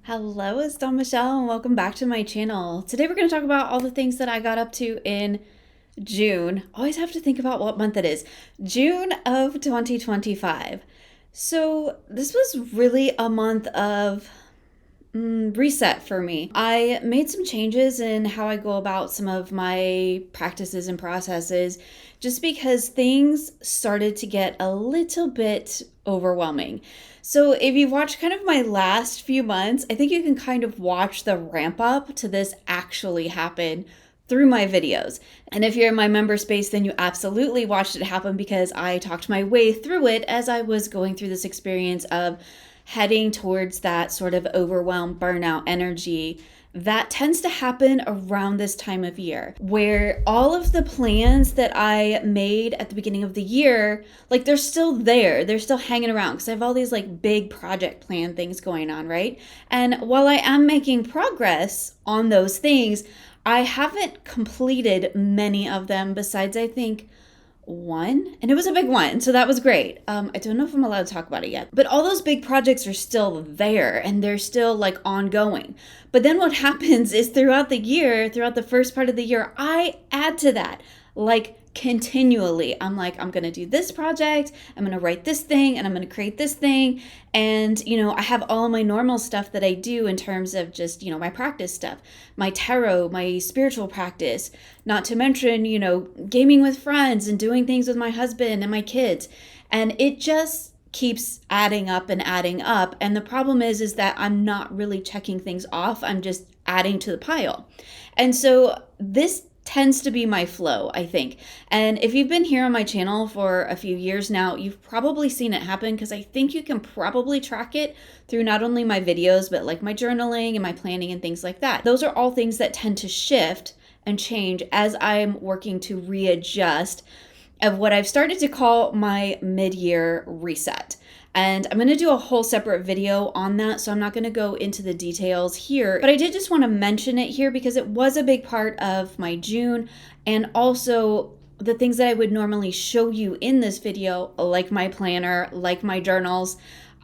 Hello, it's Dawn Michelle, and welcome back to my channel. Today we're going to talk about all the things that I got up to in June. Always have to think about what month it is. June of 2025. So this was really a month of reset for me. I made some changes in how I go about some of my practices and processes just because things started to get a little bit overwhelming. So if you watch kind of my last few months, I think you can kind of watch the ramp up to this actually happen through my videos. And if you're in my member space, then you absolutely watched it happen because I talked my way through it as I was going through this experience of heading towards that sort of overwhelm, burnout energy that tends to happen around this time of year, where all of the plans that I made at the beginning of the year, like they're still there, they're still hanging around because I have all these like big project plan things going on, right? And while I am making progress on those things, I haven't completed many of them besides, I think, one, and it was a big one, so that was great. I don't know if I'm allowed to talk about it yet, but all those big projects are still there and they're still like ongoing. But then what happens is throughout the year, throughout the first part of the year, I add to that like continually. I'm like, I'm gonna do this project, I'm gonna write this thing, and I'm gonna create this thing. And I have all my normal stuff that I do in terms of just my practice stuff, my tarot, my spiritual practice, not to mention gaming with friends and doing things with my husband and my kids. And it just keeps adding up and adding up. And the problem is that I'm not really checking things off, I'm just adding to the pile. And so this tends to be my flow, I think. And if you've been here on my channel for a few years now, you've probably seen it happen because I think you can probably track it through not only my videos, but like my journaling and my planning and things like that. Those are all things that tend to shift and change as I'm working to readjust of what I've started to call my mid-year reset. And I'm going to do a whole separate video on that, so I'm not going to go into the details here. But I did just want to mention it here because it was a big part of my June, and also the things that I would normally show you in this video, like my planner, like my journals,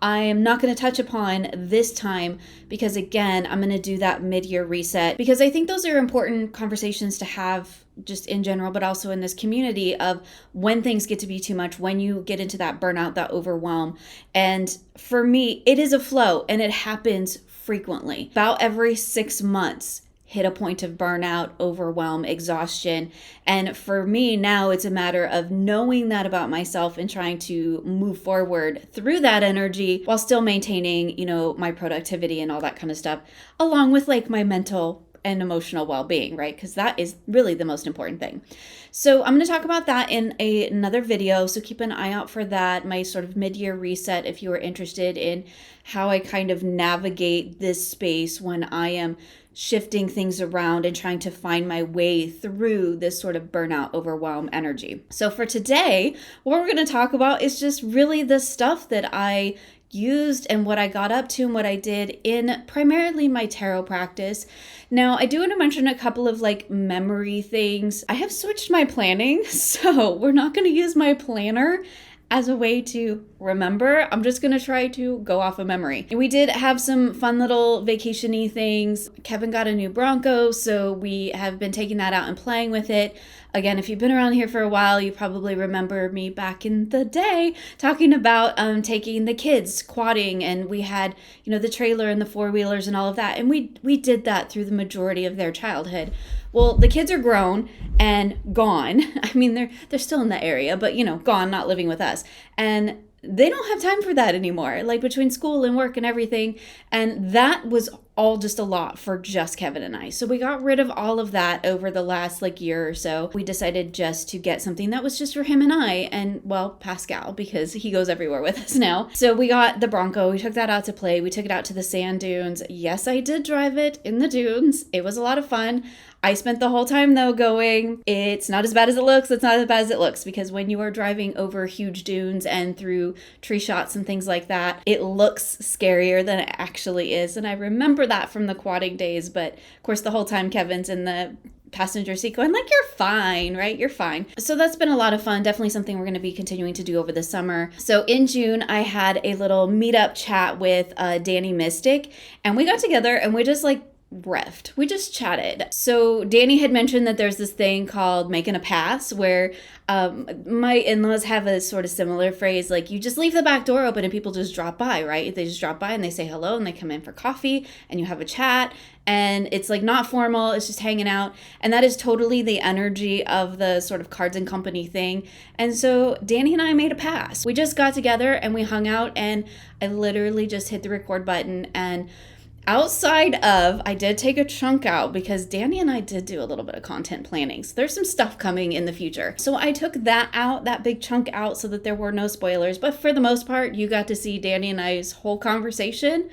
I am not going to touch upon this time because, again, I'm going to do that mid-year reset because I think those are important conversations to have just in general, but also in this community of when things get to be too much, when you get into that burnout, that overwhelm. And for me, it is a flow and it happens frequently. About every 6 months, hit a point of burnout, overwhelm, exhaustion. And for me now, it's a matter of knowing that about myself and trying to move forward through that energy while still maintaining, my productivity and all that kind of stuff, along with like my mental and emotional well-being, right? Because that is really the most important thing. So I'm going to talk about that in another video. So keep an eye out for that, my sort of mid-year reset, if you are interested in how I kind of navigate this space when I am shifting things around and trying to find my way through this sort of burnout, overwhelm energy. So for today, what we're going to talk about is just really the stuff that I used and what I got up to and what I did in primarily my tarot practice. Now, I do want to mention a couple of like memory things. I have switched my planning, so we're not going to use my planner as a way to remember. I'm just going to try to go off of memory. We did have some fun little vacation-y things. Kevin got a new Bronco, so we have been taking that out and playing with it. Again, if you've been around here for a while, you probably remember me back in the day talking about taking the kids quadding, and we had, the trailer and the four-wheelers and all of that, and we did that through the majority of their childhood. Well, the kids are grown and gone. I mean, they're still in the area, but gone, not living with us. And they don't have time for that anymore, like between school and work and everything. And that was all just a lot for just Kevin and I. So we got rid of all of that over the last year or so. We decided just to get something that was just for him and I, and well, Pascal, because he goes everywhere with us now. So we got the Bronco, we took that out to play. We took it out to the sand dunes. Yes, I did drive it in the dunes. It was a lot of fun. I spent the whole time though going, it's not as bad as it looks, it's not as bad as it looks, because when you are driving over huge dunes and through tree shots and things like that, it looks scarier than it actually is. And I remember that from the quadding days, but of course the whole time Kevin's in the passenger seat going like, you're fine, right? You're fine. So that's been a lot of fun. Definitely something we're going to be continuing to do over the summer. So in June, I had a little meetup chat with Danny Mystic, and we got together and we just like riffed. We just chatted. So Danny had mentioned that there's this thing called making a pass where my in-laws have a sort of similar phrase, like you just leave the back door open and people just drop by, right? They just drop by and they say hello and they come in for coffee and you have a chat and it's like not formal, it's just hanging out. And that is totally the energy of the sort of cards and company thing. And so Danny and I made a pass. We just got together and we hung out and I literally just hit the record button. And outside of, I did take a chunk out because Danny and I did do a little bit of content planning. So there's some stuff coming in the future. So I took that out, that big chunk out so that there were no spoilers. But for the most part, you got to see Danny and I's whole conversation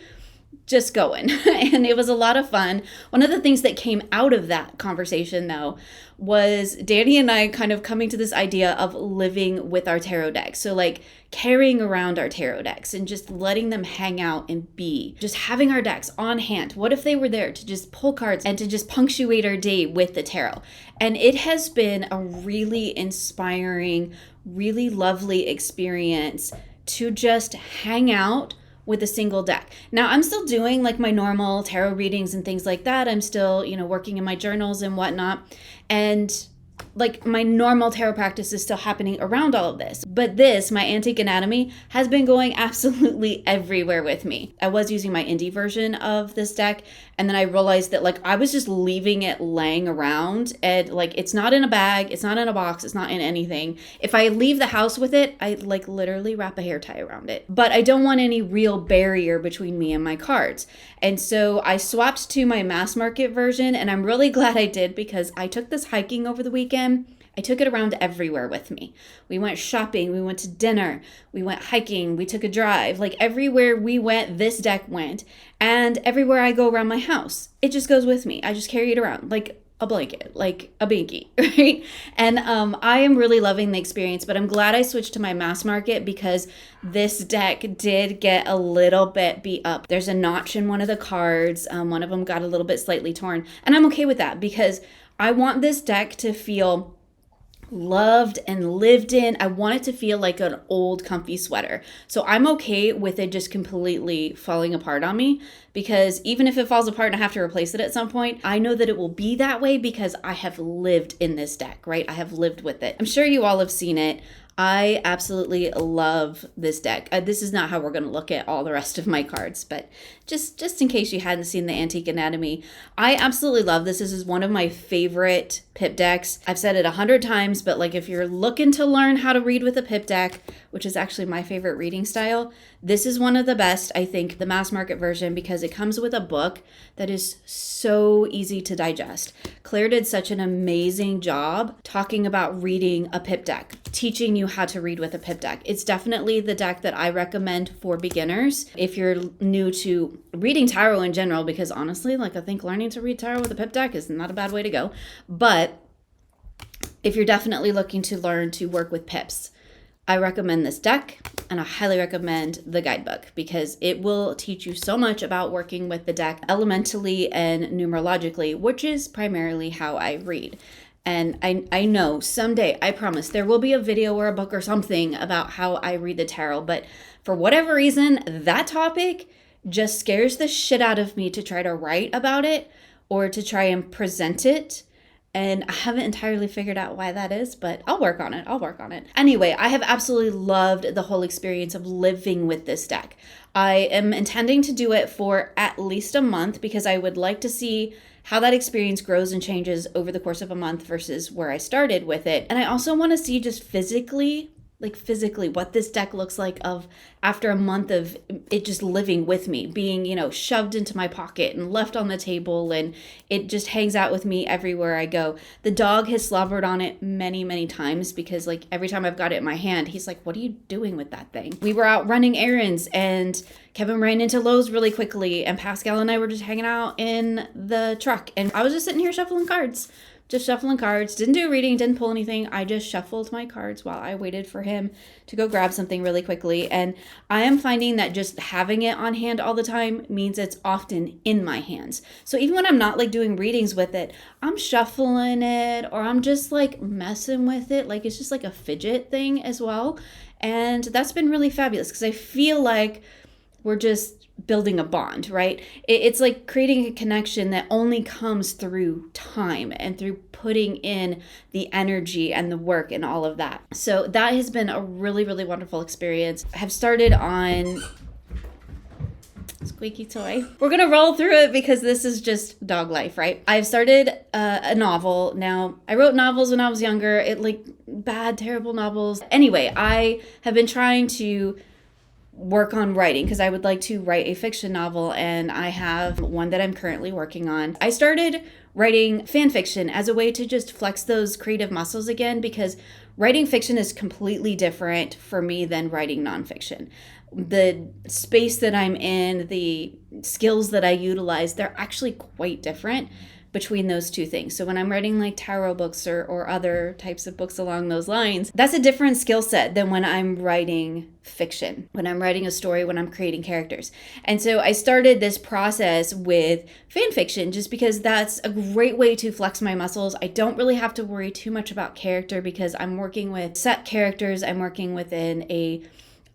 just going. And it was a lot of fun. One of the things that came out of that conversation, though, was Danny and I kind of coming to this idea of living with our tarot decks. So like carrying around our tarot decks and just letting them hang out and be. Just having our decks on hand. What if they were there to just pull cards and to just punctuate our day with the tarot? And it has been a really inspiring, really lovely experience to just hang out with a single deck. Now I'm still doing like my normal tarot readings and things like that. I'm still, working in my journals and whatnot. And like my normal tarot practice is still happening around all of this. But this, my Antique Anatomy, has been going absolutely everywhere with me. I was using my indie version of this deck, and then I realized that like I was just leaving it laying around, and like it's not in a bag, it's not in a box, it's not in anything. If I leave the house with it, I like literally wrap a hair tie around it. But I don't want any real barrier between me and my cards. And so I swapped to my mass market version, and I'm really glad I did because I took this hiking over the weekend. I took it around everywhere with me. We went shopping, we went to dinner, we went hiking, we took a drive. Like everywhere we went, this deck went. And everywhere I go around my house, it just goes with me. I just carry it around like a blanket, like a binky, right? And I am really loving the experience, but I'm glad I switched to my mass market because this deck did get a little bit beat up. There's a notch in one of the cards. One of them got a little bit slightly torn. And I'm okay with that because I want this deck to feel loved and lived in. I want it to feel like an old comfy sweater. So I'm okay with it just completely falling apart on me because even if it falls apart and I have to replace it at some point, I know that it will be that way because I have lived in this deck, right? I have lived with it. I'm sure you all have seen it. I absolutely love this deck. This is not how we're going to look at all the rest of my cards, but just in case you hadn't seen the Antique Anatomy, I absolutely love this. This is one of my favorite pip decks. I've said it 100 times, but like if you're looking to learn how to read with a pip deck, which is actually my favorite reading style, this is one of the best, I think, the mass market version, because it comes with a book that is so easy to digest. Claire did such an amazing job talking about reading a pip deck, teaching you how to read with a pip deck. It's definitely the deck that I recommend for beginners. If you're new to reading tarot in general, because honestly, like I think learning to read tarot with a pip deck is not a bad way to go. But if you're definitely looking to learn to work with pips, I recommend this deck, and I highly recommend the guidebook because it will teach you so much about working with the deck elementally and numerologically, which is primarily how I read. And I know someday, I promise, there will be a video or a book or something about how I read the tarot, but for whatever reason, that topic just scares the shit out of me to try to write about it or to try and present it. And I haven't entirely figured out why that is, but I'll work on it. Anyway, I have absolutely loved the whole experience of living with this deck. I am intending to do it for at least a month because I would like to see how that experience grows and changes over the course of a month versus where I started with it. And I also want to see just physically what this deck looks like of after a month of it just living with me, being, shoved into my pocket and left on the table, and it just hangs out with me everywhere I go. The dog has slobbered on it many, many times because like every time I've got it in my hand, he's like, what are you doing with that thing? We were out running errands and Kevin ran into Lowe's really quickly and Pascal and I were just hanging out in the truck and I was just sitting here shuffling cards. just shuffling cards. Didn't do a reading, didn't pull anything. I just shuffled my cards while I waited for him to go grab something really quickly. And I am finding that just having it on hand all the time means it's often in my hands. So even when I'm not like doing readings with it, I'm shuffling it, or I'm just like messing with it. Like it's just like a fidget thing as well. And that's been really fabulous because I feel like we're just building a bond, right? It's like creating a connection that only comes through time and through putting in the energy and the work and all of that. So that has been a really, really wonderful experience. I have started on squeaky toy. We're gonna roll through it because this is just dog life, right? I've started a novel. Now, I wrote novels when I was younger. Bad, terrible novels. Anyway, I have been trying to work on writing because I would like to write a fiction novel, and I have one that I'm currently working on. I started writing fan fiction as a way to just flex those creative muscles again, because writing fiction is completely different for me than writing nonfiction. The space that I'm in, the skills that I utilize, they're actually quite different between those two things. So when I'm writing like tarot books or other types of books along those lines, that's a different skill set than when I'm writing fiction, when I'm writing a story, when I'm creating characters. And so I started this process with fan fiction just because that's a great way to flex my muscles. I don't really have to worry too much about character because I'm working with set characters. I'm working within a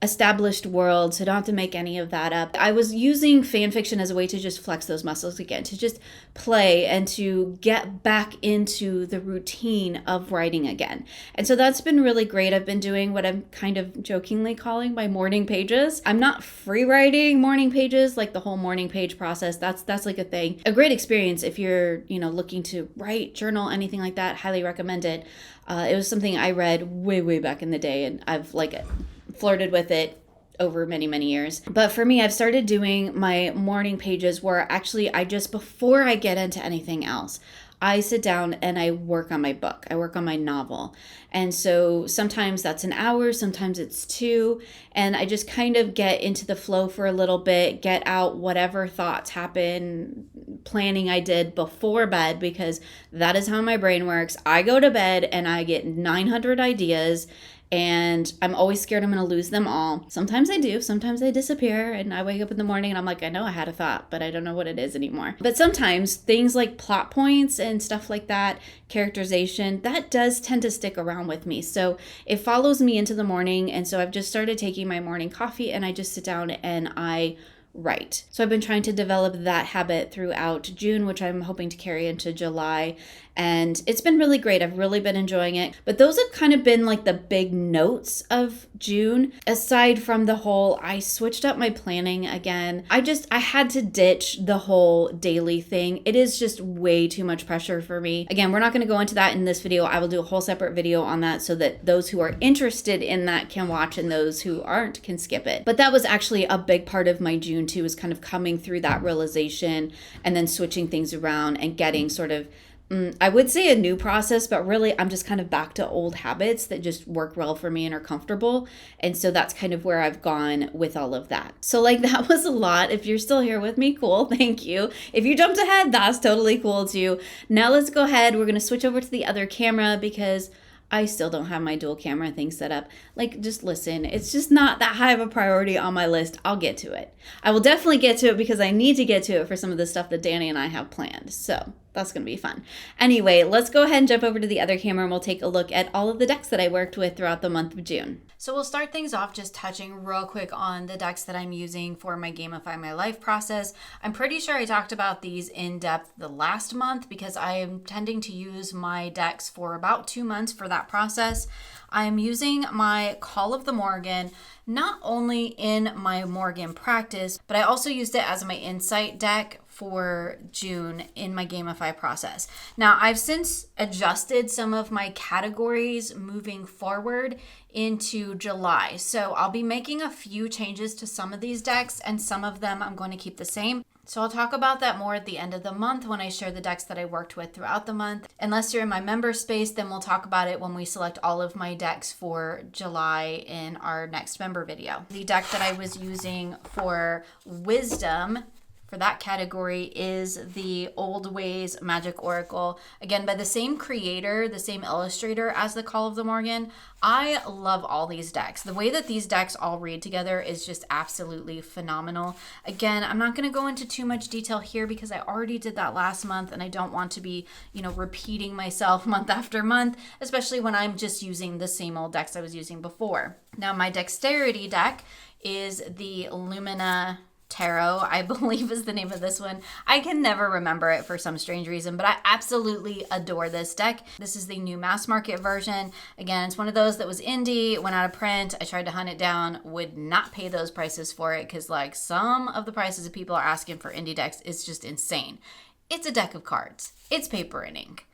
established world, so don't have to make any of that up. I was using fan fiction as a way to just flex those muscles again, to just play and to get back into the routine of writing again. And so that's been really great. I've been doing what I'm kind of jokingly calling my morning pages. I'm not free writing morning pages, like the whole morning page process. That's like a thing. A great experience if you're, looking to write, journal, anything like that. Highly recommend it. It was something I read way back in the day, and I've flirted with it over many, many years. But for me, I've started doing my morning pages where actually before I get into anything else, I sit down and I work on my book. I work on my novel. And so sometimes that's an hour, sometimes it's 2. And I just kind of get into the flow for a little bit, get out whatever thoughts happen, planning I did before bed, because that is how my brain works. I go to bed and I get 900 ideas, and I'm always scared I'm going to lose them all. Sometimes I do. Sometimes they disappear, and I wake up in the morning and I'm like, I know I had a thought, but I don't know what it is anymore. But sometimes things like plot points and stuff like that, characterization, that does tend to stick around with me. So it follows me into the morning. And so I've just started taking my morning coffee and I just sit down and I write. So I've been trying to develop that habit throughout June, which I'm hoping to carry into July. And it's been really great. I've really been enjoying it. But those have kind of been like the big notes of June. Aside from the whole, I switched up my planning again. I had to ditch the whole daily thing. It is just way too much pressure for me. Again, we're not going to go into that in this video. I will do a whole separate video on that so that those who are interested in that can watch and those who aren't can skip it. But that was actually a big part of my June too, is kind of coming through that realization and then switching things around and getting sort of I would say a new process, but really I'm just kind of back to old habits that just work well for me and are comfortable. And so that's kind of where I've gone with all of that. So that was a lot. If you're still here with me, cool. Thank you. If you jumped ahead, that's totally cool too. Now let's go ahead. We're going to switch over to the other camera because I still don't have my dual camera thing set up. Just listen, it's just not that high of a priority on my list. I'll get to it. I will definitely get to it because I need to get to it for some of the stuff that Danny and I have planned. So that's going to be fun. Anyway, let's go ahead and jump over to the other camera and we'll take a look at all of the decks that I worked with throughout the month of June. So we'll start things off just touching real quick on the decks that I'm using for my Gamify My Life process. I'm pretty sure I talked about these in depth the last month because I am tending to use my decks for about 2 months for that process. I'm using my Call of the Morgan not only in my Morgan practice, but I also used it as my insight deck for June in my Gamify process. Now, I've since adjusted some of my categories moving forward into July. So I'll be making a few changes to some of these decks, and some of them I'm going to keep the same. So I'll talk about that more at the end of the month when I share the decks that I worked with throughout the month. Unless you're in my member space, then we'll talk about it when we select all of my decks for July in our next member video. The deck that I was using for Wisdom for that category is the Old Ways Magic Oracle. Again, by the same creator, the same illustrator as the Call of the Morgan. I love all these decks. The way that these decks all read together is just absolutely phenomenal. Again, I'm not going to go into too much detail here because I already did that last month and I don't want to be, repeating myself month after month, especially when I'm just using the same old decks I was using before. Now, my dexterity deck is the Lumina Tarot, I believe is the name of this one. I can never remember it for some strange reason, but I absolutely adore this deck. This is the new mass market version. Again, it's one of those that was indie, went out of print. I tried to hunt it down, would not pay those prices for it because some of the prices that people are asking for indie decks is just insane. It's a deck of cards. It's paper and ink.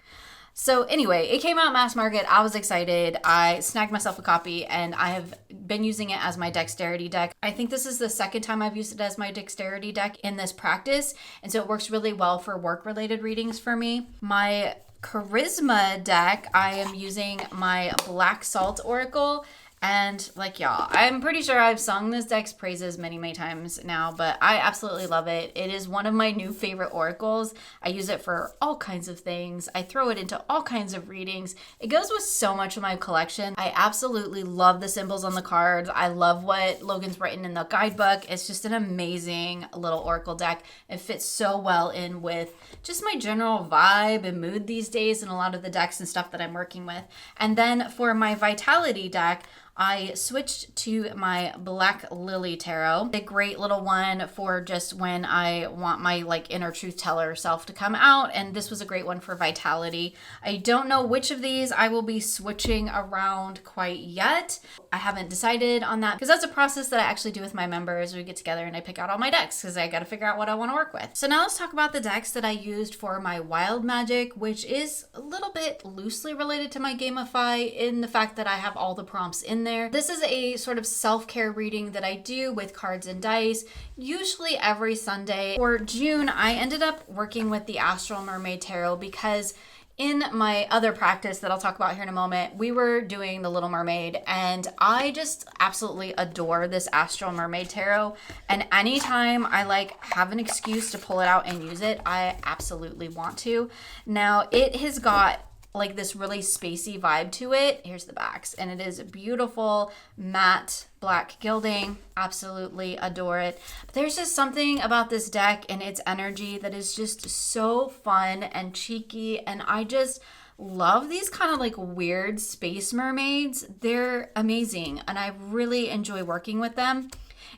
So anyway, it came out mass market. I was excited. I snagged myself a copy and I have been using it as my dexterity deck. I think this is the second time I've used it as my dexterity deck in this practice. And so it works really well for work-related readings for me. My charisma deck, I am using my Black Salt Oracle. And y'all, I'm pretty sure I've sung this deck's praises many, many times now, but I absolutely love it. It is one of my new favorite oracles. I use it for all kinds of things. I throw it into all kinds of readings. It goes with so much of my collection. I absolutely love the symbols on the cards. I love what Logan's written in the guidebook. It's just an amazing little oracle deck. It fits so well in with just my general vibe and mood these days and a lot of the decks and stuff that I'm working with. And then for my Vitality deck, I switched to my Black Lily Tarot, a great little one for just when I want my inner truth teller self to come out, and this was a great one for Vitality. I don't know which of these I will be switching around quite yet. I haven't decided on that because that's a process that I actually do with my members. We get together and I pick out all my decks because I got to figure out what I want to work with. So now let's talk about the decks that I used for my Wild Magic, which is a little bit loosely related to my Gamify in the fact that I have all the prompts in there. This is a sort of self-care reading that I do with cards and dice, usually every Sunday. For June, I ended up working with the Astral Mermaid Tarot because in my other practice that I'll talk about here in a moment, we were doing the Little Mermaid and I just absolutely adore this Astral Mermaid Tarot. And anytime I have an excuse to pull it out and use it, I absolutely want to. Now it has got this really spacey vibe to it. Here's the backs, and it is beautiful matte black gilding. Absolutely adore it. But there's just something about this deck and its energy that is just so fun and cheeky, and I just love these kind of weird space mermaids. They're amazing, and I really enjoy working with them.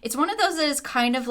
It's one of those that is kind of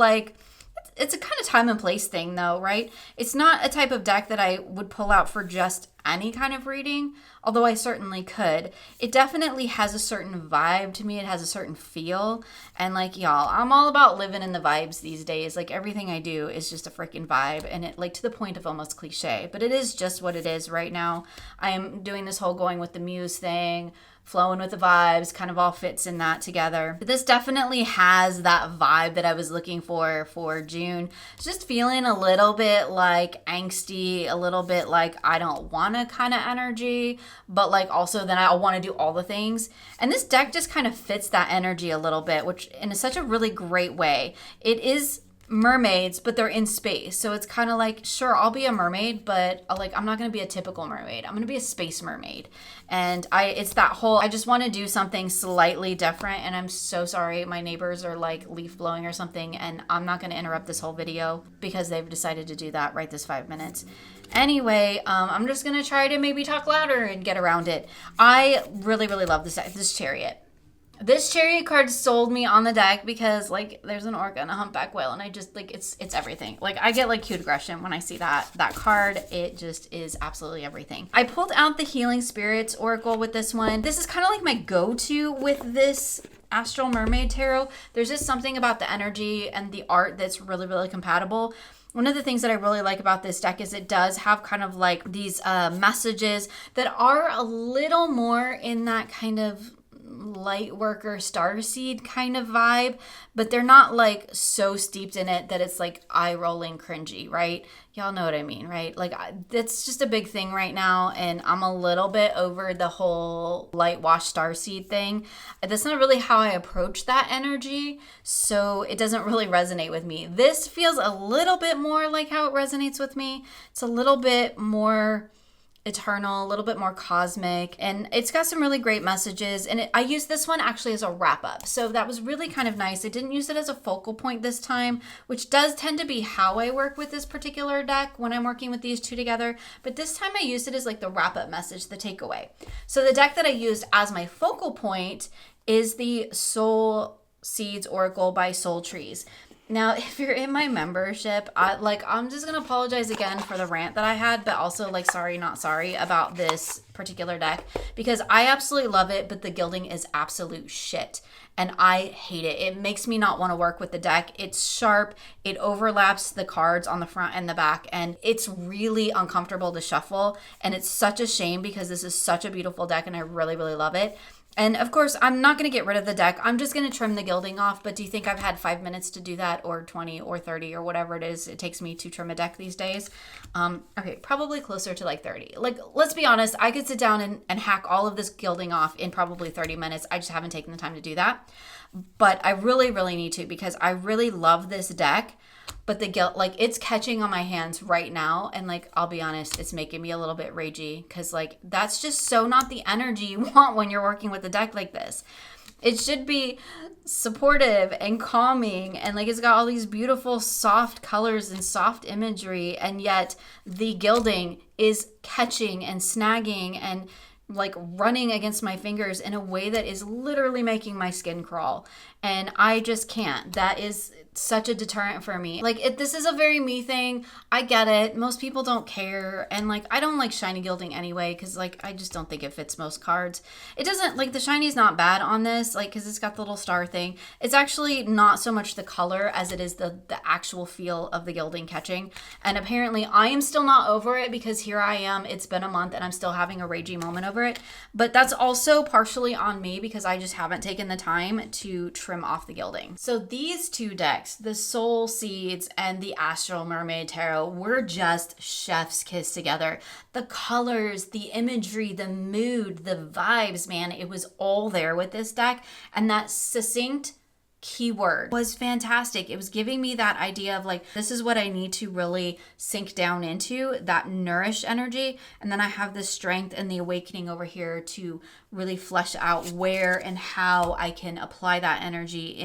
it's a kind of time and place thing though, right? It's not a type of deck that I would pull out for just any kind of reading, although I certainly could. It definitely has a certain vibe to me. It has a certain feel. And y'all, I'm all about living in the vibes these days. Everything I do is just a freaking vibe, and it to the point of almost cliche, but it is just what it is right now. I am doing this whole going with the muse thing, flowing with the vibes, kind of all fits in that together. But this definitely has that vibe that I was looking for June. It's just feeling a little bit angsty, a little bit I don't want to kind of energy, but also then I want to do all the things. And this deck just kind of fits that energy a little bit, which in such a really great way. It is mermaids, but they're in space. So it's kind of sure, I'll be a mermaid, but I'm not going to be a typical mermaid. I'm going to be a space mermaid. And it's that whole, I just want to do something slightly different. And I'm so sorry. My neighbors are leaf blowing or something. And I'm not going to interrupt this whole video because they've decided to do that right this 5 minutes. Anyway, I'm just going to try to maybe talk louder and get around it. I really, really love this Chariot. This Chariot card sold me on the deck because there's an orca and a humpback whale, and I just it's everything. I get cute aggression when I see that card. It just is absolutely everything. I pulled out the Healing Spirits Oracle with this one. This is kind of my go-to with this Astral Mermaid Tarot. There's just something about the energy and the art that's really, really compatible. One of the things that I really like about this deck is it does have kind of these messages that are a little more in that kind of light worker starseed kind of vibe, but they're not like so steeped in it that it's like eye rolling cringy, right? Y'all know what I mean, right? Like that's just a big thing right now, and I'm a little bit over the whole light wash starseed thing. That's not really how I approach that energy, so it doesn't really resonate with me. This feels a little bit more like how it resonates with me. It's a little bit more eternal, a little bit more cosmic, and it's got some really great messages. And I used this one actually as a wrap up, so that was really kind of nice. I didn't use it as a focal point this time, which does tend to be how I work with this particular deck when I'm working with these two together, but this time I used it as like the wrap up message, the takeaway. So the deck that I used as my focal point is the Soul Seeds Oracle by Soul Trees. Now, if you're in my membership, I'm just going to apologize again for the rant that I had, but also like, sorry, not sorry about this particular deck, because I absolutely love it, but the gilding is absolute shit. And I hate it. It makes me not want to work with the deck. It's sharp. It overlaps the cards on the front and the back, and it's really uncomfortable to shuffle. And it's such a shame because this is such a beautiful deck and I really, really love it. And of course, I'm not going to get rid of the deck. I'm just going to trim the gilding off. But do you think I've had 5 minutes to do that, or 20 or 30 or whatever it is it takes me to trim a deck these days? Okay, probably closer to like 30. Like, let's be honest, I could sit down and hack all of this gilding off in probably 30 minutes. I just haven't taken the time to do that. But I really, really need to, because I really love this deck. But the guilt, like, it's catching on my hands right now. And like, I'll be honest, it's making me a little bit ragey, because like, that's just so not the energy you want when you're working with a deck like this. It should be supportive and calming, and like, it's got all these beautiful soft colors and soft imagery, and yet the gilding is catching and snagging and like running against my fingers in a way that is literally making my skin crawl. And I just can't. That is such a deterrent for me. Like, this is a very me thing. I get it. Most people don't care. And like, I don't like shiny gilding anyway, because like, I just don't think it fits most cards. It doesn't, like, the shiny is not bad on this, like, because it's got the little star thing. It's actually not so much the color as it is the actual feel of the gilding catching. And apparently I am still not over it, because here I am, it's been a month and I'm still having a ragey moment over it. But that's also partially on me, because I just haven't taken the time to trim off the gilding. So these two decks, the Soul Seeds and the Astral Mermaid Tarot, were just chef's kiss together. The colors, the imagery, the mood, the vibes, man, it was all there with this deck. And that succinct keyword was fantastic. It was giving me that idea of like, this is what I need to really sink down into, that nourished energy. And then I have the strength and the awakening over here to really flesh out where and how I can apply that energy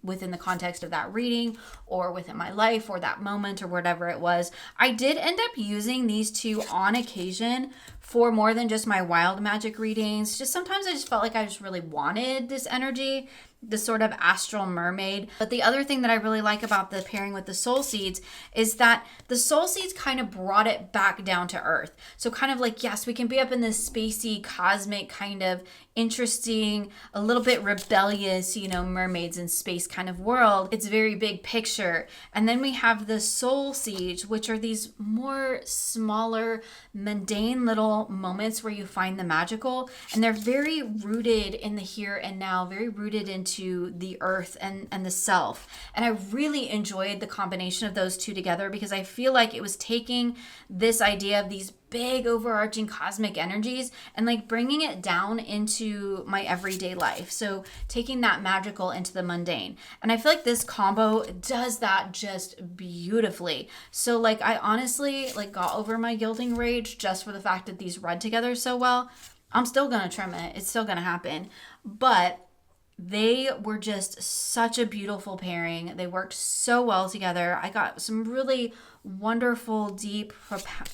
within the context of that reading, or within my life, or that moment, or whatever it was. I did end up using these two on occasion for more than just my wild magic readings. Just sometimes I just felt like I just really wanted this energy, this sort of astral mermaid. But the other thing that I really like about the pairing with the Soul Seeds is that the Soul Seeds kind of brought it back down to earth. So kind of like, yes, we can be up in this spacey, cosmic, kind of interesting, a little bit rebellious, mermaids in space kind of world. It's very big picture. And then we have the Soul Seeds, which are these more smaller, mundane little moments where you find the magical. And they're very rooted in the here and now, very rooted into the earth and the self. And I really enjoyed the combination of those two together, because I feel like it was taking this idea of these big overarching cosmic energies and like bringing it down into my everyday life. So taking that magical into the mundane. And I feel like this combo does that just beautifully. So like, I honestly like got over my gilding rage just for the fact that these read together so well. I'm still gonna trim it. It's still gonna happen. But they were just such a beautiful pairing. They worked so well together. I got some really wonderful, deep,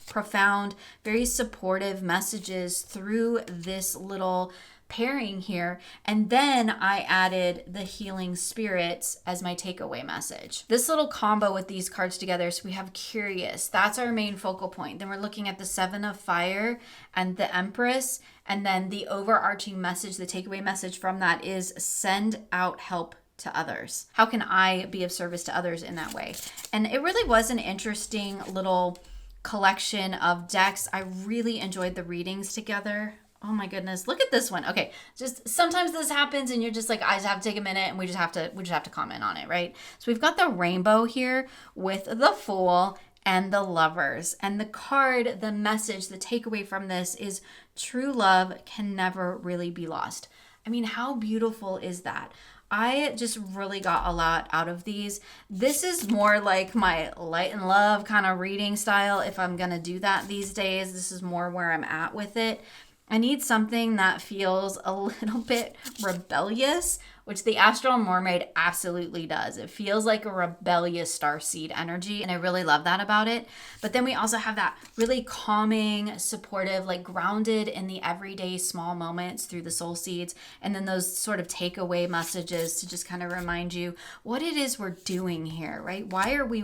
profound, very supportive messages through this little pairing here. And then I added the healing spirits as my takeaway message. This little combo with these cards together, so we have Curious, that's our main focal point. Then we're looking at the Seven of Fire and the Empress. And then the overarching message, the takeaway message from that is send out help to others. How can I be of service to others in that way? And it really was an interesting little collection of decks. I really enjoyed the readings together. Oh my goodness, look at this one. Okay, just sometimes this happens and you're just like, I just have to take a minute and we just have to comment on it, right? So we've got the rainbow here with the Fool and the Lovers. And the card, the message, the takeaway from this is true love can never really be lost. I mean, how beautiful is that? I just really got a lot out of these. This is more like my light and love kind of reading style. If I'm going to do that these days, this is more where I'm at with it. I need something that feels a little bit rebellious, which the Astral Mermaid absolutely does. It feels like a rebellious starseed energy, and I really love that about it. But then we also have that really calming, supportive, like grounded in the everyday small moments through the soul seeds, and then those sort of takeaway messages to just kind of remind you what it is we're doing here, right? Why are we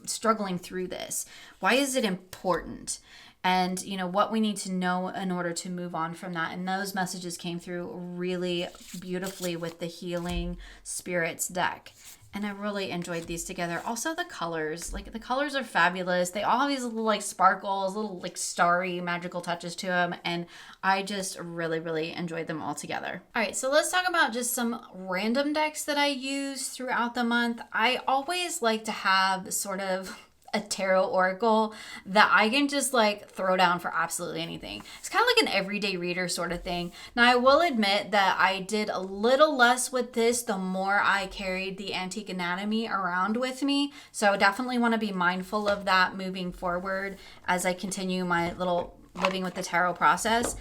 struggling through this? Why is it important? And, you know, what we need to know in order to move on from that. And those messages came through really beautifully with the Healing Spirits deck. And I really enjoyed these together. Also the colors, like the colors are fabulous. They all have these little like sparkles, little like starry magical touches to them. And I just really, really enjoyed them all together. All right, so let's talk about just some random decks that I use throughout the month. I always like to have sort of a tarot oracle that I can just like throw down for absolutely anything. It's kind of like an everyday reader sort of thing. Now I will admit that I did a little less with this the more I carried the Antique Anatomy around with me. So I definitely want to be mindful of that moving forward as I continue my little living with the tarot process.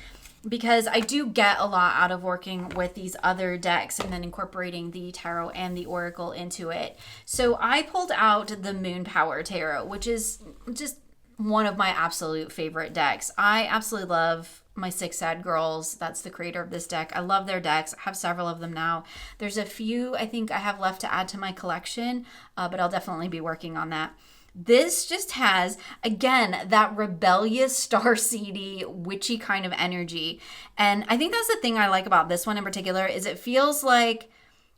Because I do get a lot out of working with these other decks and then incorporating the tarot and the oracle into it. So I pulled out the Moon Power Tarot, which is just one of my absolute favorite decks. I absolutely love my Six Sad Girls. That's the creator of this deck. I love their decks. I have several of them now. There's a few I think I have left to add to my collection, but I'll definitely be working on that. This just has, again, that rebellious, starseedy, witchy kind of energy. And I think that's the thing I like about this one in particular is it feels like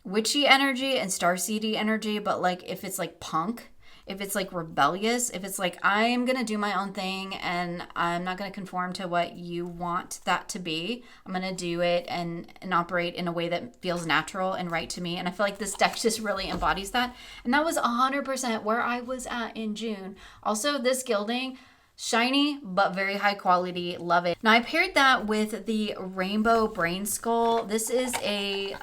witchy energy and starseedy energy, but like if it's like punk, if it's like rebellious, if it's like I'm going to do my own thing and I'm not going to conform to what you want that to be. I'm going to do it and operate in a way that feels natural and right to me. And I feel like this deck just really embodies that. And that was 100% where I was at in June. Also, this gilding, shiny, but very high quality. Love it. Now, I paired that with the Rainbow Brain Skull. This is a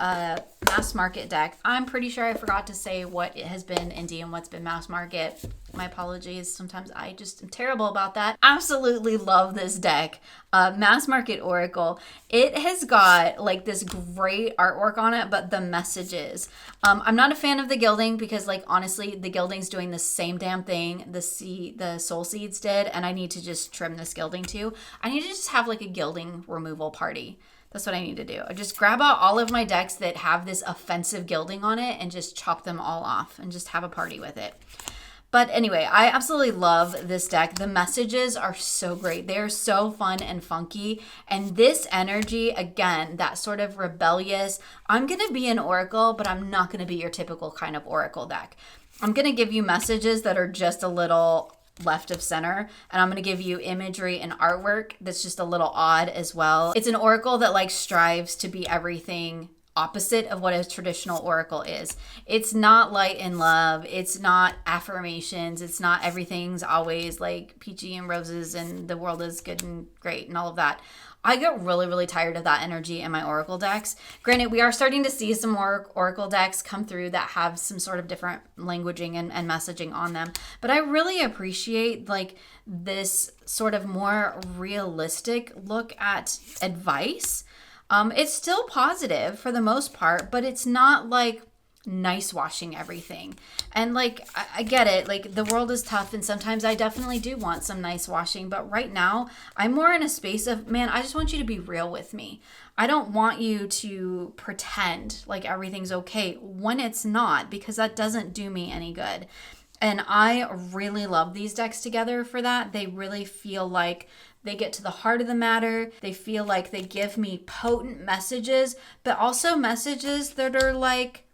mass market deck. I'm pretty sure I forgot to say what it has been indie and what's been mass market. My apologies. Sometimes I just am terrible about that. Absolutely love this deck. Mass Market Oracle. It has got like this great artwork on it, but the messages. I'm not a fan of the gilding because like honestly, the gilding's doing the same damn thing the Soul Seeds did, and I need to just trim this gilding too. I need to just have like a gilding removal party. That's what I need to do. I just grab out all of my decks that have this offensive gilding on it and just chop them all off and just have a party with it. But anyway, I absolutely love this deck. The messages are so great. They are so fun and funky. And this energy, again, that sort of rebellious, I'm going to be an oracle, but I'm not going to be your typical kind of oracle deck. I'm going to give you messages that are just a little left of center, and I'm going to give you imagery and artwork that's just a little odd as well. It's an oracle that like strives to be everything opposite of what a traditional oracle is. It's not light and love. It's not affirmations. It's not everything's always like peachy and roses and the world is good and great and all of that. I get really, really tired of that energy in my oracle decks. Granted, we are starting to see some more oracle decks come through that have some sort of different languaging and messaging on them. But I really appreciate like this sort of more realistic look at advice. It's still positive for the most part, but it's not like nice washing everything. And like, I get it. Like the world is tough and sometimes I definitely do want some nice washing. But right now I'm more in a space of, man, I just want you to be real with me. I don't want you to pretend like everything's okay when it's not, because that doesn't do me any good. And I really love these decks together for that. They really feel like they get to the heart of the matter. They feel like they give me potent messages, but also messages that are like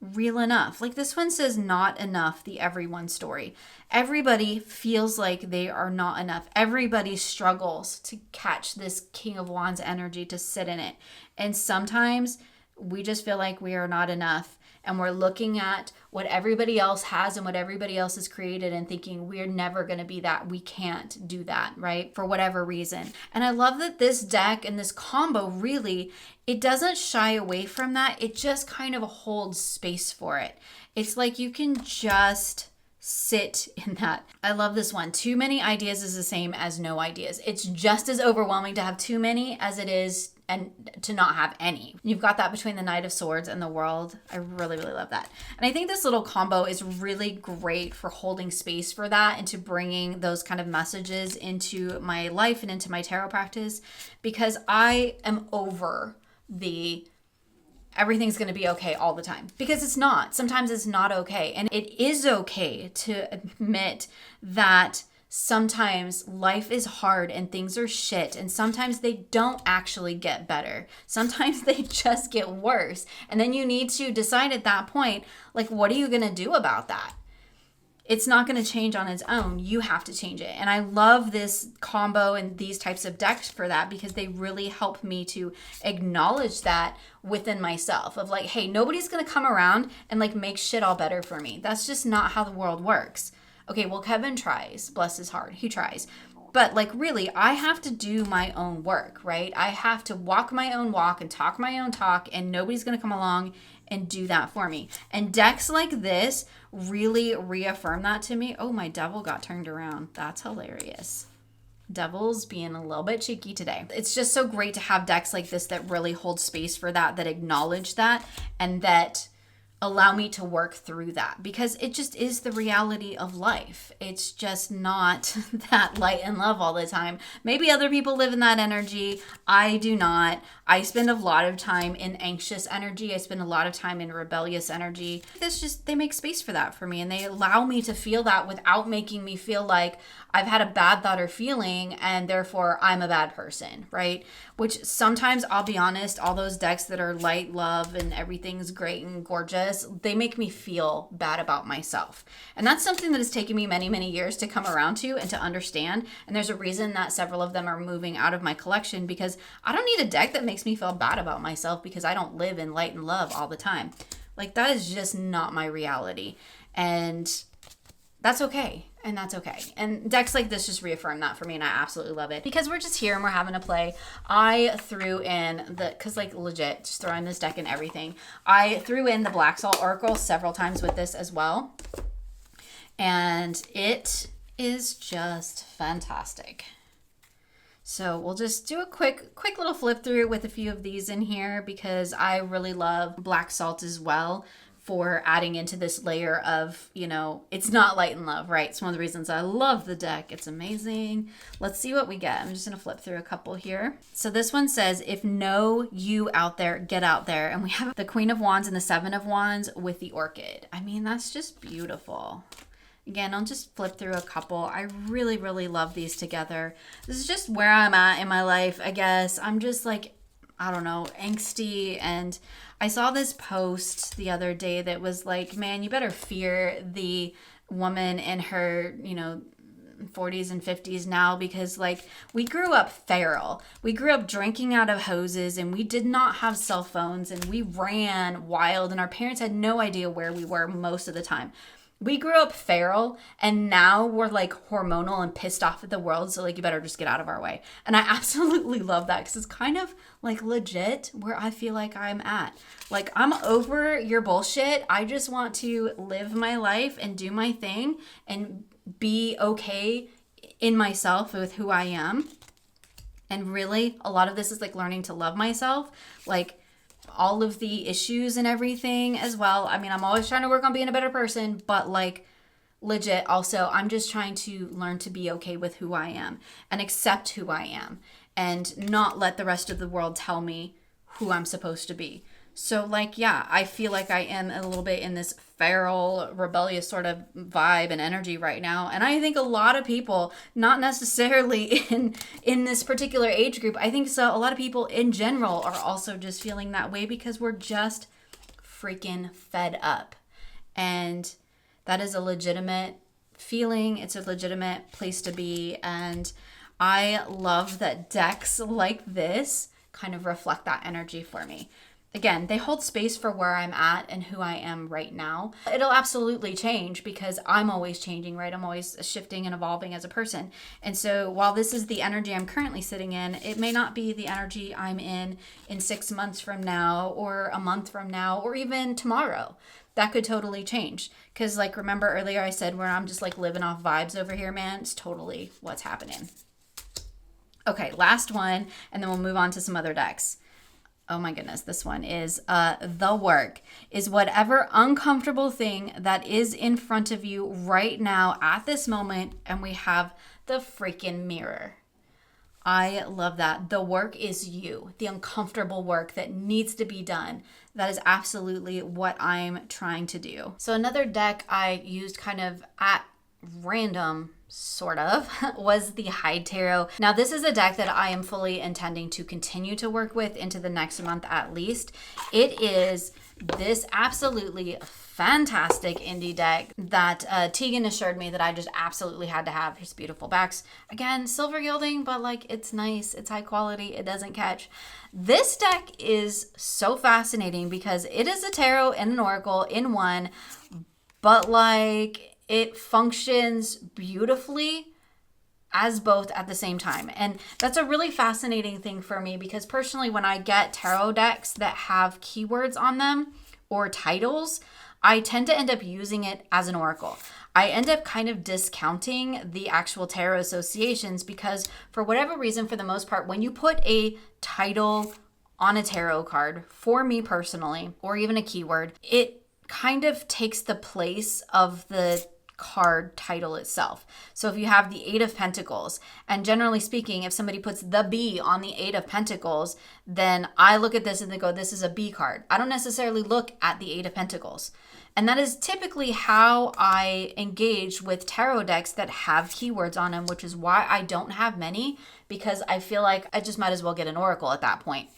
real enough. Like this one says not enough, the everyone story. Everybody feels like they are not enough. Everybody struggles to catch this King of Wands energy, to sit in it. And sometimes we just feel like we are not enough. And we're looking at what everybody else has and what everybody else has created and thinking we're never going to be that. We can't do that, right? For whatever reason. And I love that this deck and this combo really, it doesn't shy away from that. It just kind of holds space for it. It's like you can just sit in that. I love this one. Too many ideas is the same as no ideas. It's just as overwhelming to have too many as it is and to not have any. You've got that between the Knight of Swords and the World. I really, really love that. And I think this little combo is really great for holding space for that and to bringing those kind of messages into my life and into my tarot practice, because I am over the everything's going to be okay all the time, because it's not. Sometimes it's not okay. And it is okay to admit that sometimes life is hard and things are shit, and sometimes they don't actually get better. Sometimes they just get worse. And then you need to decide at that point, like, what are you going to do about that? It's not going to change on its own. You have to change it. And I love this combo and these types of decks for that, because they really help me to acknowledge that within myself of like, hey, nobody's going to come around and like make shit all better for me. That's just not how the world works. Okay, well, Kevin tries, bless his heart, he tries. But like really, I have to do my own work, right? I have to walk my own walk and talk my own talk, and nobody's going to come along and do that for me. And decks like this really reaffirm that to me. Oh, my devil got turned around. That's hilarious. Devil's being a little bit cheeky today. It's just so great to have decks like this that really hold space for that, that acknowledge that, and that allow me to work through that, because it just is the reality of life. It's just not that light and love all the time. Maybe other people live in that energy. I do not. I spend a lot of time in anxious energy. I spend a lot of time in rebellious energy. They make space for that for me, and they allow me to feel that without making me feel like I've had a bad thought or feeling and therefore I'm a bad person, right? Which sometimes, I'll be honest, all those decks that are light love and everything's great and gorgeous, they make me feel bad about myself. And that's something that has taken me many, many years to come around to and to understand. And there's a reason that several of them are moving out of my collection, because I don't need a deck that makes me feel bad about myself because I don't live in light and love all the time. Like, that is just not my reality. And that's okay. And that's okay. And decks like this just reaffirm that for me, and I absolutely love it. Because we're just here and we're having a play. I threw in because like legit, just throwing this deck in everything. I threw in the Black Salt Oracle several times with this as well. And it is just fantastic. So we'll just do a quick little flip through with a few of these in here, because I really love Black Salt as well, for adding into this layer of, it's not light and love, right? It's one of the reasons I love the deck. It's amazing. Let's see what we get. I'm just going to flip through a couple here. So this one says, if no you out there, get out there. And we have the Queen of Wands and the Seven of Wands with the Orchid. I mean, that's just beautiful. Again, I'll just flip through a couple. I really, really love these together. This is just where I'm at in my life, I guess. I'm just like, I don't know, angsty. And I saw this post the other day that was like, man, you better fear the woman in her, 40s and 50s now, because like we grew up feral. We grew up drinking out of hoses, and we did not have cell phones, and we ran wild, and our parents had no idea where we were most of the time. We grew up feral, and now we're like hormonal and pissed off at the world. So like, you better just get out of our way. And I absolutely love that, because it's kind of like legit where I feel like I'm at. Like, I'm over your bullshit. I just want to live my life and do my thing and be okay in myself with who I am. And really, a lot of this is like learning to love myself. Like, all of the issues and everything as well. I mean, I'm always trying to work on being a better person, but like legit also, I'm just trying to learn to be okay with who I am and accept who I am, and not let the rest of the world tell me who I'm supposed to be. So like, yeah, I feel like I am a little bit in this feral, rebellious sort of vibe and energy right now. And I think a lot of people, not necessarily in this particular age group, I think so a lot of people in general are also just feeling that way, because we're just freaking fed up. And that is a legitimate feeling. It's a legitimate place to be. And I love that decks like this kind of reflect that energy for me. Again, they hold space for where I'm at and who I am right now. It'll absolutely change because I'm always changing, right? I'm always shifting and evolving as a person. And so while this is the energy I'm currently sitting in, it may not be the energy I'm in 6 months from now or a month from now or even tomorrow. That could totally change. Because like, remember earlier I said where I'm just like living off vibes over here, man? It's totally what's happening. Okay, last one, and then we'll move on to some other decks. Oh my goodness, this one is the work is whatever uncomfortable thing that is in front of you right now at this moment, and we have the freaking mirror. I love that. The work is you, the uncomfortable work that needs to be done. That is absolutely what I'm trying to do. So another deck I used kind of at random, sort of, was the Hide Tarot. Now this is a deck that I am fully intending to continue to work with into the next month at least. It is this absolutely fantastic indie deck that Tegan assured me that I just absolutely had to have. Here's beautiful backs. Again, silver gilding, but like it's nice, it's high quality, it doesn't catch. This deck is so fascinating because it is a tarot and an oracle in one, but like it functions beautifully as both at the same time. And that's a really fascinating thing for me because personally, when I get tarot decks that have keywords on them or titles, I tend to end up using it as an oracle. I end up kind of discounting the actual tarot associations because for whatever reason, for the most part, when you put a title on a tarot card, for me personally, or even a keyword, it kind of takes the place of the card title itself. So if you have the Eight of Pentacles, and generally speaking, if somebody puts the B on the Eight of Pentacles, then I look at this and they go, this is a B card. I don't necessarily look at the Eight of Pentacles. And that is typically how I engage with tarot decks that have keywords on them, which is why I don't have many, because I feel like I just might as well get an oracle at that point.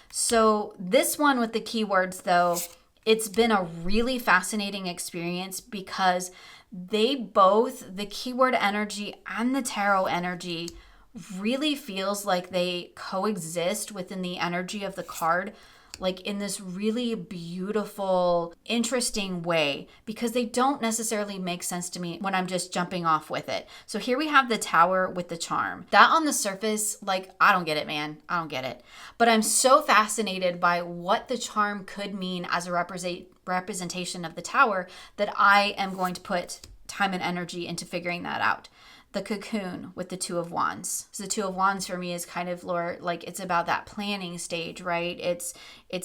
So this one with the keywords though, it's been a really fascinating experience because they both, the keyword energy and the tarot energy, really feels like they coexist within the energy of the card, like in this really beautiful, interesting way, because they don't necessarily make sense to me when I'm just jumping off with it. So here we have the Tower with the Charm. That on the surface, like, I don't get it, man. I don't get it. But I'm so fascinated by what the Charm could mean as a representation of the Tower that I am going to put time and energy into figuring that out. The Cocoon with the Two of Wands. So the Two of Wands for me is kind of like it's about that planning stage, right? It's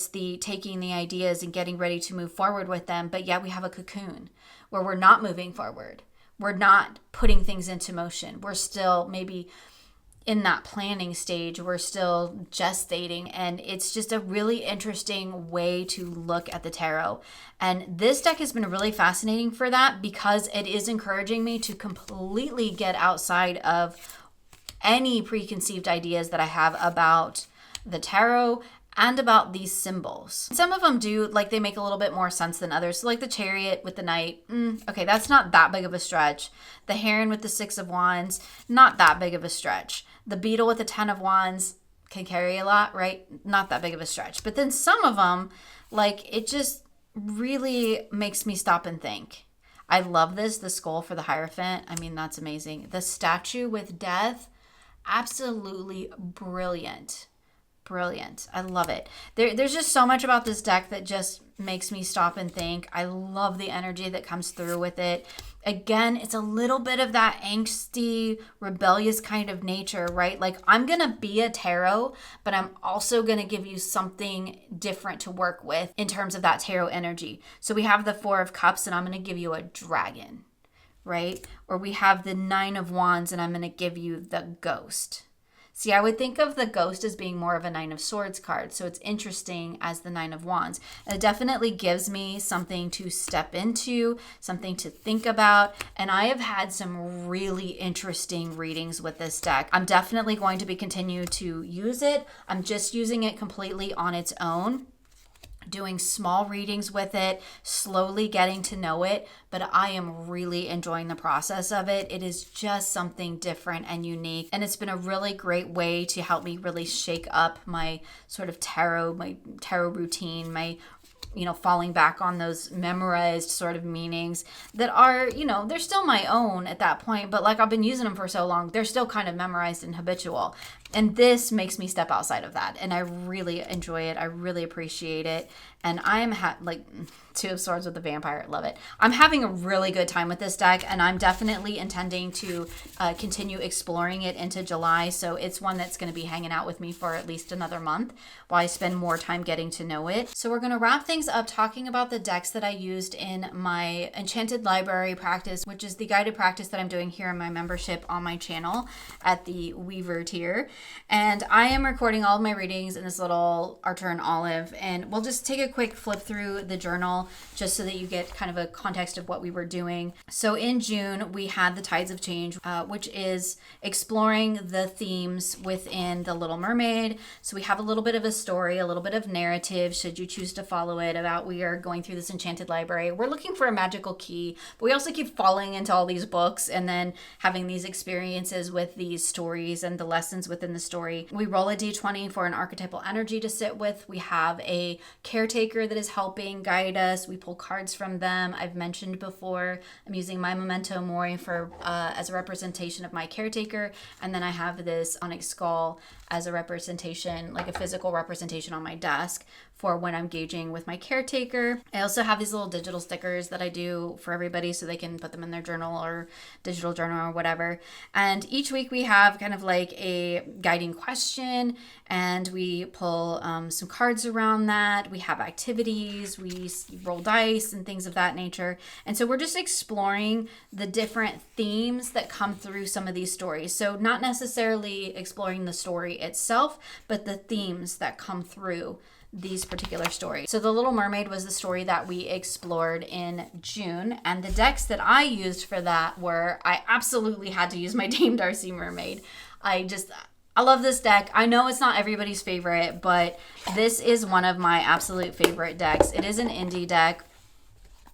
the taking the ideas and getting ready to move forward with them. But yet we have a cocoon where we're not moving forward. We're not putting things into motion. We're still maybe in that planning stage. We're still gestating. And it's just a really interesting way to look at the tarot. And this deck has been really fascinating for that because it is encouraging me to completely get outside of any preconceived ideas that I have about the tarot and about these symbols. Some of them do, like, they make a little bit more sense than others. So like the Chariot with the Knight, okay, that's not that big of a stretch. The Heron with the Six of Wands, not that big of a stretch. The Beetle with the Ten of Wands can carry a lot, right? Not that big of a stretch. But then some of them, like, it just really makes me stop and think. I love this, the skull for the Hierophant. I mean, that's amazing. The statue with Death, absolutely brilliant. Brilliant. I love it. There's just so much about this deck that just makes me stop and think. I love the energy that comes through with it. Again, it's a little bit of that angsty, rebellious kind of nature, right? Like, I'm going to be a tarot, but I'm also going to give you something different to work with in terms of that tarot energy. So we have the Four of Cups, and I'm going to give you a dragon, right? Or we have the Nine of Wands, and I'm going to give you the Ghost. See, I would think of the Ghost as being more of a Nine of Swords card, so it's interesting as the Nine of Wands. It definitely gives me something to step into, something to think about, and I have had some really interesting readings with this deck. I'm definitely going to be continue to use it. I'm just using it completely on its own, doing small readings with it, slowly getting to know it, but I am really enjoying the process of it. It is just something different and unique, and it's been a really great way to help me really shake up my sort of my tarot routine, my falling back on those memorized sort of meanings that are, they're still my own at that point, but like I've been using them for so long, they're still kind of memorized and habitual. And this makes me step outside of that. And I really enjoy it. I really appreciate it. And I am like Two of Swords with the Vampire. Love it. I'm having a really good time with this deck, and I'm definitely intending to continue exploring it into July. So it's one that's going to be hanging out with me for at least another month while I spend more time getting to know it. So we're going to wrap things up talking about the decks that I used in my Enchanted library practice, which is the guided practice that I'm doing here in my membership on my channel at the Weaver tier. And I am recording all of my readings in this little Archer and Olive, and we'll just take a quick flip through the journal just so that you get kind of a context of what we were doing. So in June, we had the Tides of Change, which is exploring the themes within The Little Mermaid. So we have a little bit of a story, a little bit of narrative, should you choose to follow it, about we are going through this enchanted library. We're looking for a magical key, but we also keep falling into all these books and then having these experiences with these stories and the lessons within the story. We roll a d20 for an archetypal energy to sit with. We have a caretaker that is helping guide us. We pull cards from them. I've mentioned before, I'm using my memento mori for as a representation of my caretaker, and then I have this onyx skull as a representation, like a physical representation on my desk for when I'm gauging with my caretaker. I also have these little digital stickers that I do for everybody so they can put them in their journal or digital journal or whatever. And each week we have kind of like a guiding question, and we pull some cards around that. We have activities, we roll dice and things of that nature. And so we're just exploring the different themes that come through some of these stories. So not necessarily exploring the story itself, but the themes that come through these particular stories. So The Little Mermaid was the story that we explored in June, and the decks that I used for that were, I absolutely had to use my Dame Darcy Mermaid. I love this deck. I know it's not everybody's favorite, but this is one of my absolute favorite decks. It is an indie deck.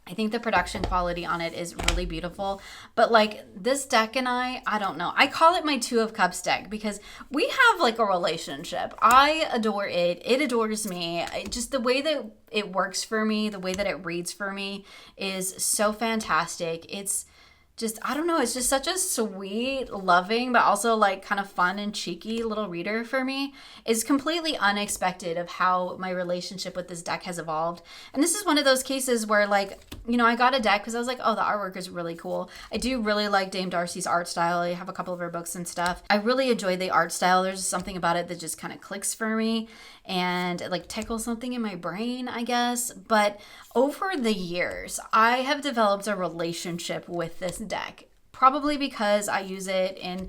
I think the production quality on it is really beautiful, but like this deck and I don't know. I call it my Two of Cups deck because we have like a relationship. I adore it. It adores me. Just the way that it works for me, the way that it reads for me is so fantastic. It's just, I don't know, it's just such a sweet, loving, but also like kind of fun and cheeky little reader for me. It's completely unexpected of how my relationship with this deck has evolved. And this is one of those cases where like, I got a deck because I was like, oh, the artwork is really cool. I do really like Dame Darcy's art style. I have a couple of her books and stuff. I really enjoy the art style. There's just something about it that just kind of clicks for me and it like tickles something in my brain, I guess. But over the years, I have developed a relationship with this deck, probably because I use it in,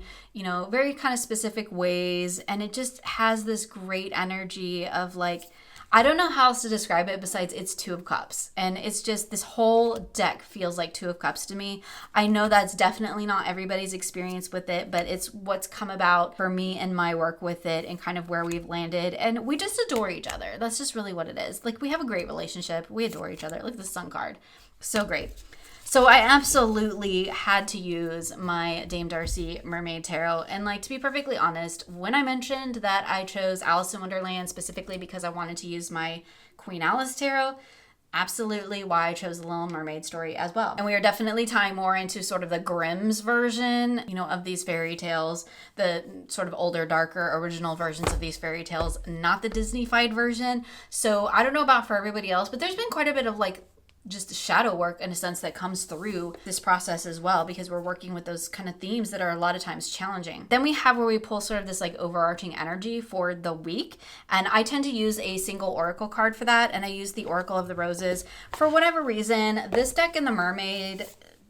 very kind of specific ways, and it just has this great energy of like, I don't know how else to describe it besides it's Two of Cups. And it's just, this whole deck feels like Two of Cups to me. I know that's definitely not everybody's experience with it, but it's what's come about for me and my work with it and kind of where we've landed. And we just adore each other. That's just really what it is. Like, we have a great relationship. We adore each other. Look at the Sun card. So great. So I absolutely had to use my Dame Darcy Mermaid Tarot. And like, to be perfectly honest, when I mentioned that I chose Alice in Wonderland specifically because I wanted to use my Queen Alice Tarot, absolutely why I chose the Little Mermaid story as well. And we are definitely tying more into sort of the Grimm's version, of these fairy tales, the sort of older, darker, original versions of these fairy tales, not the Disney-fied version. So I don't know about for everybody else, but there's been quite a bit of like just shadow work in a sense that comes through this process as well, because we're working with those kind of themes that are a lot of times challenging. Then we have where we pull sort of this like overarching energy for the week, and I tend to use a single oracle card for that, and I use the Oracle of the Roses. For whatever reason, this deck and the Mermaid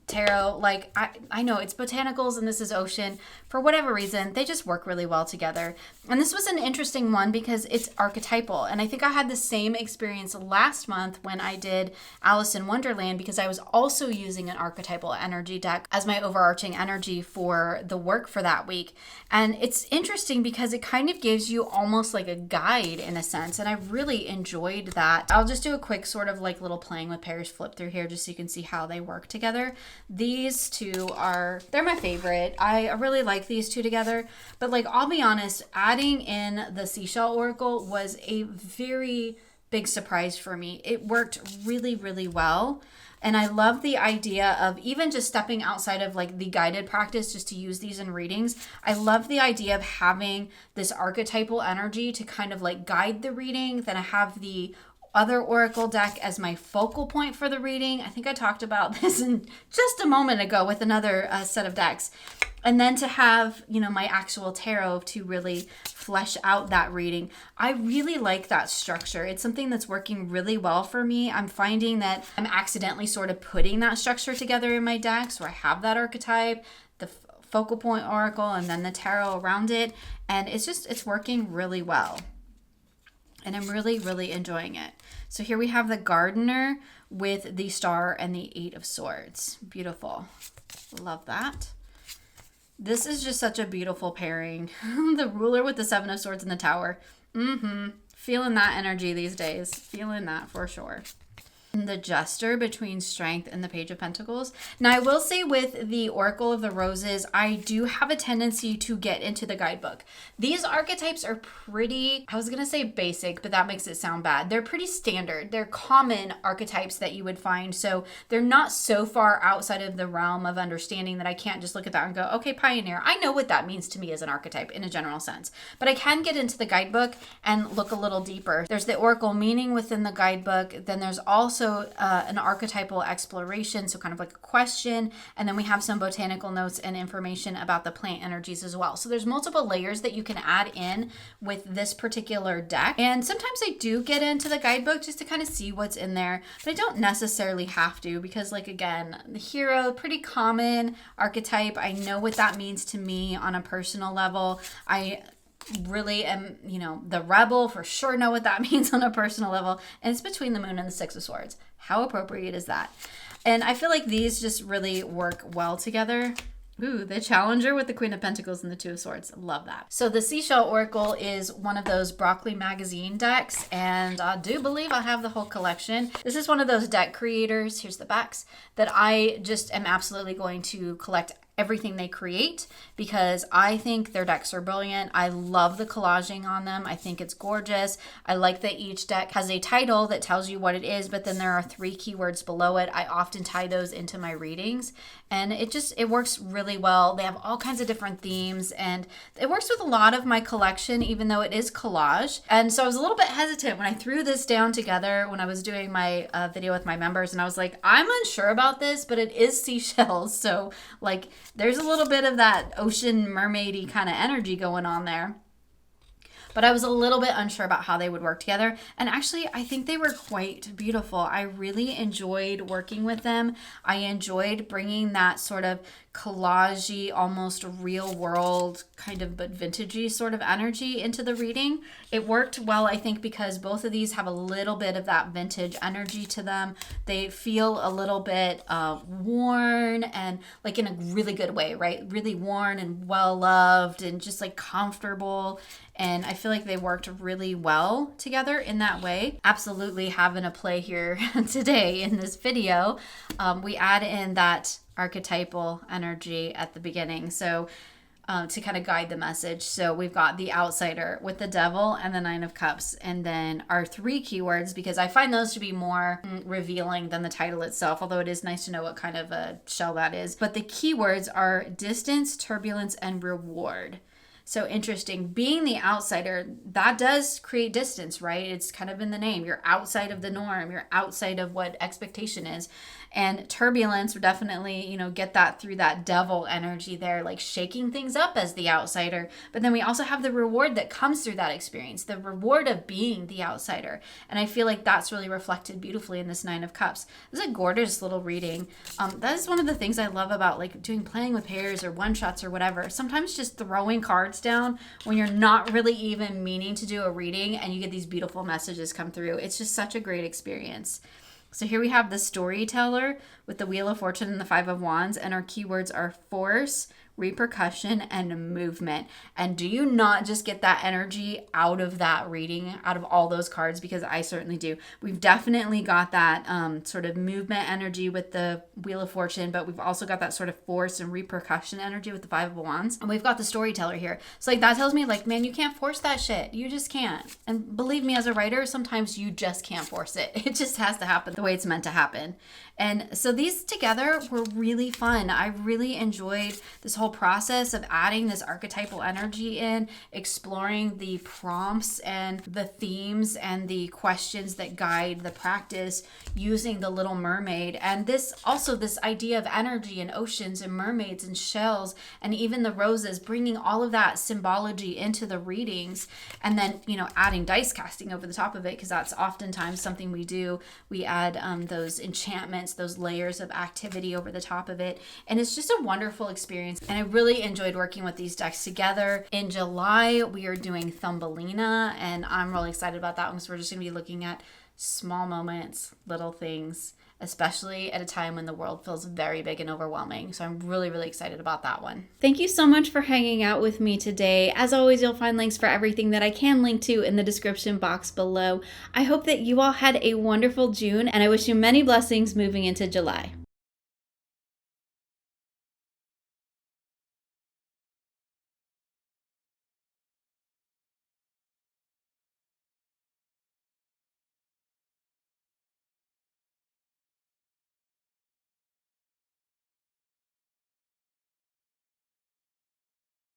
tarot, like I know it's botanicals and this is ocean. For whatever reason, they just work really well together. And this was an interesting one because it's archetypal. And I think I had the same experience last month when I did Alice in Wonderland, because I was also using an archetypal energy deck as my overarching energy for the work for that week. And it's interesting because it kind of gives you almost like a guide in a sense. And I really enjoyed that. I'll just do a quick sort of like little playing with pairs flip through here just so you can see how they work together. These two they're my favorite. I really like these two together, but like, I'll be honest, adding in the Seashell Oracle was a very big surprise for me. It worked really, really well. And I love the idea of even just stepping outside of like the guided practice just to use these in readings. I love the idea of having this archetypal energy to kind of like guide the reading. Then I have the other oracle deck as my focal point for the reading. I think I talked about this in just a moment ago with another set of decks. And then to have, you know, my actual tarot to really flesh out that reading. I really like that structure. It's something that's working really well for me. I'm finding that I'm accidentally sort of putting that structure together in my decks where I have that archetype, the focal point oracle, and then the tarot around it. And it's working really well. And I'm really, really enjoying it. So here we have the Gardener with the Star and the Eight of Swords. Beautiful. Love that. This is just such a beautiful pairing. The Ruler with the Seven of Swords and the Tower. Feeling that energy these days. Feeling that for sure. The Jester between Strength and the Page of Pentacles. Now, I will say with the Oracle of the Roses, I do have a tendency to get into the guidebook. These archetypes are pretty, I was going to say basic, but that makes it sound bad. They're pretty standard. They're common archetypes that you would find. So they're not so far outside of the realm of understanding that I can't just look at that and go, okay, Pioneer, I know what that means to me as an archetype in a general sense. But I can get into the guidebook and look a little deeper. There's the Oracle meaning within the guidebook. Then there's also an archetypal exploration, so kind of like a question, and then we have some botanical notes and information about the plant energies as well. So there's multiple layers that you can add in with this particular deck, and sometimes I do get into the guidebook just to kind of see what's in there, but I don't necessarily have to, because like, again, the hero, pretty common archetype. I know what that means to me on a personal level. I really am, you know, the Rebel, for sure know what that means on a personal level. And it's between the Moon and the Six of Swords. How appropriate is that? And I feel like these just really work well together. Ooh, the Challenger with the Queen of Pentacles and the Two of Swords. Love that. So the Seashell Oracle is one of those Broccoli magazine decks, and I do believe I have the whole collection. This is one of those deck creators, here's the backs, that I just am absolutely going to collect everything they create because I think their decks are brilliant. I love the collaging on them. I think it's gorgeous. I like that each deck has a title that tells you what it is, but then there are 3 keywords below it. I often tie those into my readings, and it works really well. They have all kinds of different themes, and it works with a lot of my collection, even though it is collage. And so I was a little bit hesitant when I threw this down together when I was doing my video with my members, and I was like, I'm unsure about this, but it is seashells, so like there's a little bit of that ocean mermaidy kind of energy going on there. But I was a little bit unsure about how they would work together. And actually, I think they were quite beautiful. I really enjoyed working with them. I enjoyed bringing that sort of collagey, almost real world kind of, but vintagey sort of energy into the reading. It worked well, I think, because both of these have a little bit of that vintage energy to them. They feel a little bit worn, and like in a really good way, right? Really worn and well loved and just like comfortable. And I feel like they worked really well together in that way. Absolutely having a play here today in this video. We add in that archetypal energy at the beginning. So to kind of guide the message. So we've got the Outsider with the Devil and the Nine of Cups. And then our 3 keywords, because I find those to be more revealing than the title itself, although it is nice to know what kind of a shell that is. But the keywords are distance, turbulence, and reward. So interesting. Being the outsider, that does create distance, right? It's kind of in the name. You're outside of the norm. You're outside of what expectation is. And turbulence would definitely, get that through that devil energy there, like shaking things up as the outsider. But then we also have the reward that comes through that experience, the reward of being the outsider. And I feel like that's really reflected beautifully in this Nine of Cups. This is a gorgeous little reading. That is one of the things I love about like playing with pairs or one shots or whatever. Sometimes just throwing cards down when you're not really even meaning to do a reading and you get these beautiful messages come through. It's just such a great experience. So here we have the storyteller with the Wheel of Fortune and the Five of Wands, and our keywords are force, repercussion, and movement. And do you not just get that energy out of that reading, out of all those cards? Because I certainly do. We've definitely got that sort of movement energy with the Wheel of Fortune, but we've also got that sort of force and repercussion energy with the Five of Wands. And we've got the storyteller here. So like that tells me like, man, you can't force that shit. You just can't. And believe me, as a writer, sometimes you just can't force it. It just has to happen the way it's meant to happen. And so these together were really fun. I really enjoyed this whole process of adding this archetypal energy in, exploring the prompts and the themes and the questions that guide the practice using the Little Mermaid. And this idea of energy and oceans and mermaids and shells and even the roses, bringing all of that symbology into the readings, and then, adding dice casting over the top of it, because that's oftentimes something we do. We add those enchantments, those layers of activity over the top of it. And it's just a wonderful experience. And I really enjoyed working with these decks together. In July, we are doing Thumbelina, and I'm really excited about that one because we're just going to be looking at small moments, little things, especially at a time when the world feels very big and overwhelming. So I'm really, really excited about that one. Thank you so much for hanging out with me today. As always, you'll find links for everything that I can link to in the description box below. I hope that you all had a wonderful June, and I wish you many blessings moving into July.